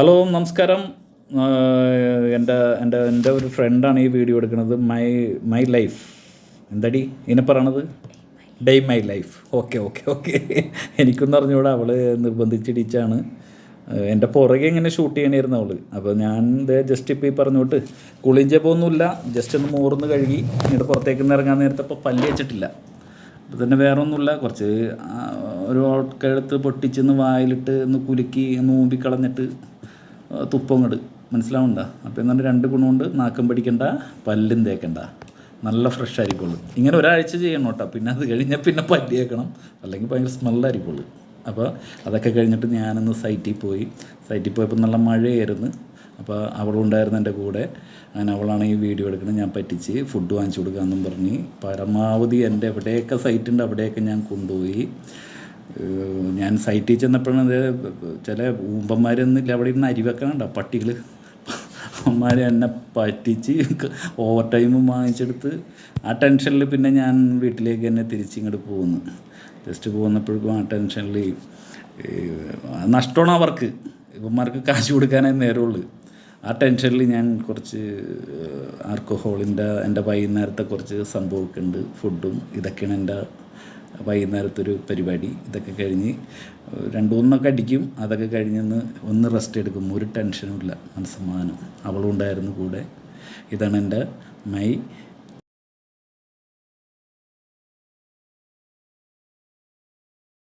Hello നമസ്കാരം. എൻ്റെ എൻ്റെ എൻ്റെ ഒരു ഫ്രണ്ടാണ് ഈ വീഡിയോ എടുക്കുന്നത്. മൈ ലൈഫ് എന്താടി ഇതിനെ പറയണത്? Day my life. Okay okay okay എനിക്കൊന്നും അറിഞ്ഞുകൂടാ. അവൾ നിർബന്ധിച്ചിടിച്ചാണ്. എൻ്റെ പുറകെ ഇങ്ങനെ ഷൂട്ട് ചെയ്യണമായിരുന്നു അവൾ. അപ്പോൾ ഞാൻ ജസ്റ്റ് ഇപ്പോൾ ഈ പറഞ്ഞോട്ട് കുളിഞ്ചപ്പൊന്നുമില്ല, ജസ്റ്റ് ഒന്ന് മോർന്ന് കഴുകി ഇങ്ങോട്ട് പുറത്തേക്ക് നിന്ന് ഇറങ്ങാൻ നേരത്തെ ഇപ്പോൾ പല്ല് വെച്ചിട്ടില്ല. അപ്പോൾ തന്നെ വേറെ ഒന്നുമില്ല, കുറച്ച് ഒരു കഴുത്ത് പൊട്ടിച്ചൊന്ന് വായിലിട്ട് ഒന്ന് കുലുക്കി ഒന്ന് ഊമ്പിക്കളഞ്ഞിട്ട് തുപ്പങ്ങട് മനസ്സിലാവണ്ട. അപ്പോൾ എന്നാലും രണ്ട് ഗുണമുണ്ട്, നാക്കം പിടിക്കണ്ട, പല്ലും തേക്കണ്ട, നല്ല ഫ്രഷ് ആയിരിക്കുള്ളൂ. ഇങ്ങനെ ഒരാഴ്ച ചെയ്യണം കേട്ടോ. പിന്നെ അത് കഴിഞ്ഞാൽ പിന്നെ പല്ല് തേക്കണം, അല്ലെങ്കിൽ ഭയങ്കര സ്മെല്ലായിരിക്കുള്ളൂ. അപ്പോൾ അതൊക്കെ കഴിഞ്ഞിട്ട് ഞാനൊന്ന് സൈറ്റിൽ പോയപ്പോൾ നല്ല മഴയായിരുന്നു. അപ്പോൾ അവളുണ്ടായിരുന്നു എൻ്റെ കൂടെ. അങ്ങനെ അവളാണ് ഈ വീഡിയോ എടുക്കുന്നത്. ഞാൻ പറ്റിച്ച് ഫുഡ് വാങ്ങിച്ചു കൊടുക്കാമെന്നും പറഞ്ഞ് പരമാവധി എൻ്റെ എവിടെയൊക്കെ സൈറ്റുണ്ട് അവിടെയൊക്കെ ഞാൻ കൊണ്ടുപോയി. ഞാൻ സൈറ്റിൽ ചെന്നപ്പോഴാണ് ചില ഊമ്പന്മാരൊന്നുമില്ല, അവിടെ ഇരുന്ന് അരി വെക്കണുണ്ടോ പട്ടികൾ. അമ്മമാർ എന്നെ പറ്റിച്ച് ഓവർ ടൈമും വാങ്ങിച്ചെടുത്ത് ആ ടെൻഷനിൽ പിന്നെ ഞാൻ വീട്ടിലേക്ക് തന്നെ തിരിച്ചിങ്ങോട്ട് പോകുന്നു. ജസ്റ്റ് പോകുന്നപ്പോഴേക്കും ആ ടെൻഷനിൽ നഷ്ടമാണ് അവർക്ക്, ഇവന്മാർക്ക് കാശ് കൊടുക്കാനേ നേരമുള്ളൂ. ആ ടെൻഷനിൽ ഞാൻ കുറച്ച് എൻ്റെ വൈകുന്നേരത്തെ കുറച്ച് സംഭവമൊക്കെ ഉണ്ട്, ഫുഡും ഇതൊക്കെയാണ് എൻ്റെ വൈകുന്നേരത്തൊരു പരിപാടി. ഇതൊക്കെ കഴിഞ്ഞ് 2-3 അടിക്കും. അതൊക്കെ കഴിഞ്ഞൊന്ന് റെസ്റ്റ് എടുക്കും. ഒരു ടെൻഷനും ഇല്ല, മനസ്സമാധാനം. അവളും ഉണ്ടായിരുന്നു കൂടെ. ഇതാണ് എൻ്റെ മൈ